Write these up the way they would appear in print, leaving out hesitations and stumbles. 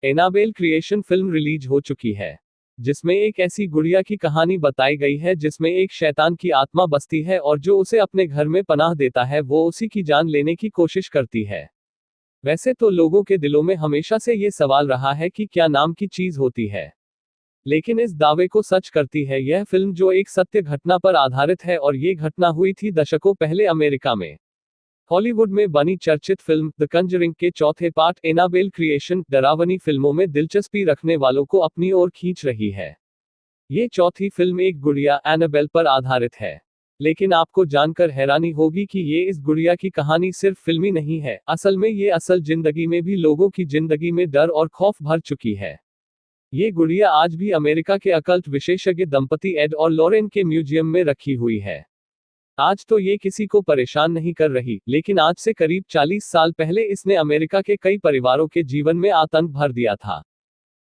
Annabelle creation film release हो चुकी है, जिसमें एक ऐसी गुड़िया की कहानी बताई गई है जिसमें एक शैतान की आत्मा बसती है और जो उसे अपने घर में पनाह देता है वो उसी की जान लेने की कोशिश करती है। वैसे तो लोगों के दिलों में हमेशा से ये सवाल रहा है कि क्या नाम की चीज होती है, लेकिन इस दावे को सच करती है यह फिल्म जो एक सत्य घटना पर आधारित है और ये घटना हुई थी दशकों पहले अमेरिका में। हॉलीवुड में बनी चर्चित फिल्म द कंजरिंग के चौथे पार्ट एनाबेल क्रिएशन डरावनी फिल्मों में दिलचस्पी रखने वालों को अपनी ओर खींच रही है। ये चौथी फिल्म एक गुड़िया एनाबेल पर आधारित है, लेकिन आपको जानकर हैरानी होगी कि ये इस गुड़िया की कहानी सिर्फ फिल्मी नहीं है, असल में ये असल जिंदगी में भी लोगों की जिंदगी में डर और खौफ भर चुकी है। ये गुड़िया आज भी अमेरिका के अकल्ट विशेषज्ञ दंपति एड और लॉरेन के म्यूजियम में रखी हुई है। आज तो ये किसी को परेशान नहीं कर रही, लेकिन आज से करीब 40 साल पहले इसने अमेरिका के कई परिवारों के जीवन में आतंक भर दिया था।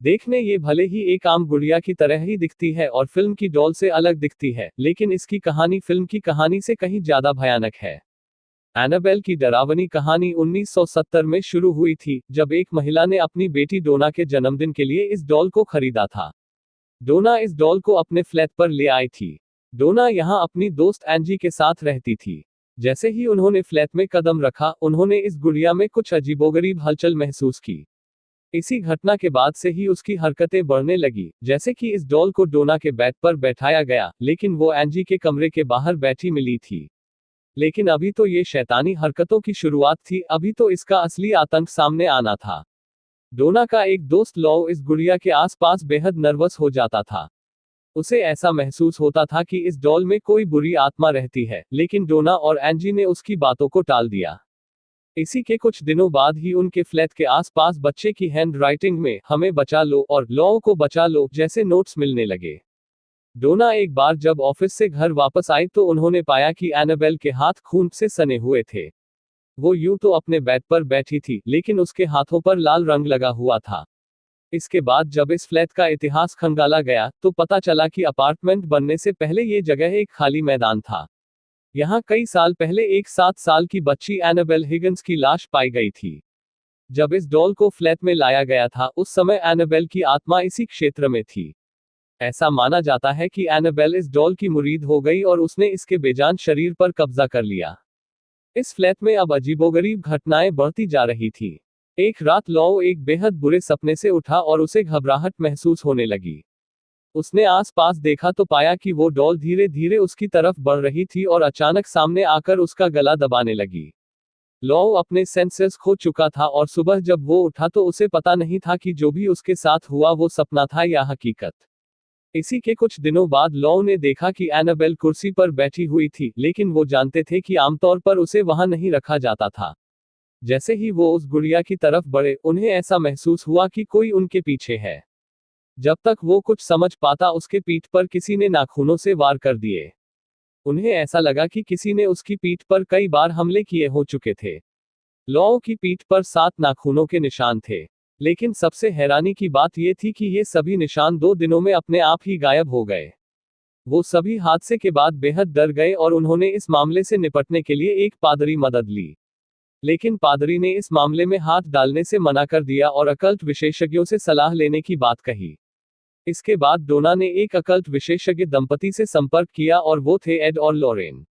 देखने ये भले ही एक आम गुड़िया की तरह ही दिखती है और फिल्म की डॉल से अलग दिखती है, लेकिन इसकी कहानी फिल्म की कहानी से कहीं ज्यादा भयानक है। एनाबेल की डरावनी कहानी 1970 में शुरू हुई थी, जब एक महिला ने अपनी बेटी डोना के जन्मदिन के लिए इस डॉल को खरीदा था। डोना इस डॉल को अपने फ्लैट पर ले आई थी। डोना यहाँ अपनी दोस्त एंजी के साथ रहती थी। जैसे ही उन्होंने फ्लैट में कदम रखा, उन्होंने इस गुड़िया में कुछ अजीबोगरीब हलचल महसूस की। इसी घटना के बाद से ही उसकी हरकतें बढ़ने लगी, जैसे कि इस डॉल को डोना के बेड पर बैठाया गया, लेकिन वो एंजी के कमरे के बाहर बैठी मिली थी। लेकिन अभी तो ये शैतानी हरकतों की शुरुआत थी, अभी तो इसका असली आतंक सामने आना था। डोना का एक दोस्त लॉ इस गुड़िया के आसपास बेहद नर्वस हो जाता था। उसे ऐसा महसूस होता था कि इस डॉल में कोई बुरी आत्मा रहती है, लेकिन डोना और एंजी ने उसकी बातों को टाल दिया। इसी के कुछ दिनों बाद ही उनके फ्लैट के आसपास बच्चे की हैंड राइटिंग में "हमें बचा लो" और "लॉ को बचा लो" जैसे नोट्स मिलने लगे। डोना एक बार जब ऑफिस से घर वापस आई तो उन्होंने पाया कि एनाबेल के हाथ खून से सने हुए थे। वो यूं तो अपने बेड पर बैठी थी, लेकिन उसके हाथों पर लाल रंग लगा हुआ था। इसके बाद जब इस फ्लैट का इतिहास खंगाला गया, तो पता चला कि अपार्टमेंट बनने से पहले ये जगह एक खाली मैदान था। यहाँ कई साल पहले एक 7 साल की बच्ची एनाबेल हिगन्स की लाश पाई गई थी। जब इस डॉल को फ्लैट में लाया गया था, उस समय एनाबेल की आत्मा इसी क्षेत्र में थी। ऐसा माना जाता है कि एनाबेल इस डॉल की मुरीद हो गई और उसने इसके बेजान शरीर पर कब्जा कर लिया। इस फ्लैट में अब अजीबोगरीब घटनाएं बढ़ती जा रही थी। एक रात लॉ एक बेहद बुरे सपने से उठा और उसे घबराहट महसूस होने लगी। उसने आसपास देखा तो पाया कि वो डॉल धीरे धीरे उसकी तरफ बढ़ रही थी और अचानक सामने आकर उसका गला दबाने लगी। लॉ अपने सेंसेस खो चुका था और सुबह जब वो उठा तो उसे पता नहीं था कि जो भी उसके साथ हुआ वो सपना था या हकीकत। इसी के कुछ दिनों बाद लॉ ने देखा कि एनाबेल कुर्सी पर बैठी हुई थी, लेकिन वो जानते थे कि आमतौर पर उसे वहां नहीं रखा जाता था। जैसे ही वो उस गुड़िया की तरफ बढ़े, उन्हें ऐसा महसूस हुआ कि कोई उनके पीछे है। जब तक वो कुछ समझ पाता, उसके पीठ पर किसी ने नाखूनों से वार कर दिए। उन्हें ऐसा लगा कि किसी ने उसकी पीठ पर कई बार हमले किए हो चुके थे। लॉ की पीठ पर 7 नाखूनों के निशान थे, लेकिन सबसे हैरानी की बात यह थी कि ये सभी निशान 2 दिनों में अपने आप ही गायब हो गए। वो सभी हादसे के बाद बेहद डर गए और उन्होंने इस मामले से निपटने के लिए एक पादरी मदद ली। लेकिन पादरी ने इस मामले में हाथ डालने से मना कर दिया और अकल्ट विशेषज्ञों से सलाह लेने की बात कही। इसके बाद डोना ने एक अकल्ट विशेषज्ञ दंपति से संपर्क किया और वो थे एड और लॉरेन।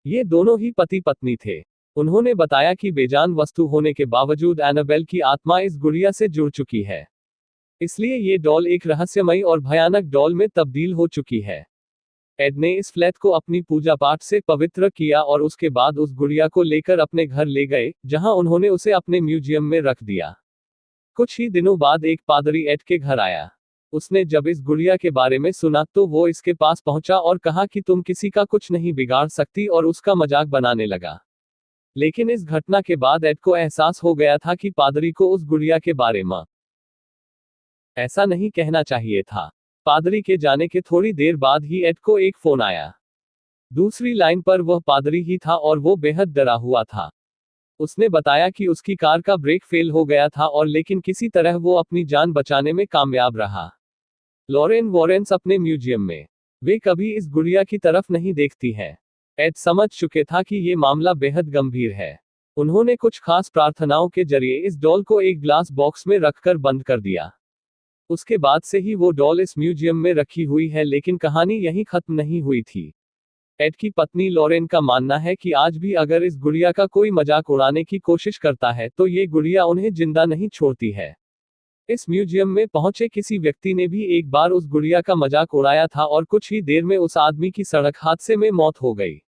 ये दोनों ही पति पत्नी थे। उन्होंने बताया कि बेजान वस्तु होने के बावजूद एनाबेल की आत्मा इस गुड़िया से जुड़ चुकी है, इसलिए ये डॉल एक रहस्यमयी और भयानक डॉल में तब्दील हो चुकी है। एड ने इस फ्लैट को अपनी पूजा पाठ से पवित्र किया और उसके बाद उस गुड़िया को लेकर अपने घर ले गए, जहां उन्होंने उसे अपने म्यूजियम में रख दिया। कुछ ही दिनों बाद एक पादरी एड के घर आया। उसने जब इस गुड़िया के बारे में सुना तो वो इसके पास पहुंचा और कहा कि तुम किसी का कुछ नहीं बिगाड़ सकती, और उसका मजाक बनाने लगा। लेकिन इस घटना के बाद एड को एहसास हो गया था कि पादरी को उस गुड़िया के बारे में ऐसा नहीं कहना चाहिए था। पादरी के जाने के थोड़ी देर बाद ही एड को एक फोन आया। दूसरी लाइन पर वह पादरी ही था और वो बेहद डरा हुआ था। उसने बताया कि उसकी कार का ब्रेक फेल हो गया था और लेकिन किसी तरह वो अपनी जान बचाने में कामयाब रहा। लॉरेन वॉरेंस अपने म्यूजियम में। वे कभी इस गुड़िया की तरफ नहीं देखती है। एड समझ चुके था कि ये मामला बेहद गंभीर है। उन्होंने कुछ खास प्रार्थनाओं के जरिए इस डॉल को एक ग्लास बॉक्स में रखकर बंद कर दिया। उसके बाद से ही वो डॉल इस म्यूजियम में रखी हुई है, लेकिन कहानी यहीं खत्म नहीं हुई थी। एड की पत्नी लॉरेन का मानना है कि आज भी अगर इस गुड़िया का कोई मजाक उड़ाने की कोशिश करता है तो ये गुड़िया उन्हें जिंदा नहीं छोड़ती है। इस म्यूजियम में पहुंचे किसी व्यक्ति ने भी एक बार उस गुड़िया का मजाक उड़ाया था और कुछ ही देर में उस आदमी की सड़क हादसे में मौत हो गई।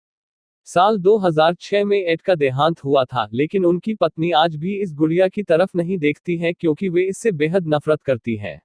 साल 2006 में एड का देहांत हुआ था, लेकिन उनकी पत्नी आज भी इस गुड़िया की तरफ नहीं देखती हैं क्योंकि वे इससे बेहद नफरत करती हैं।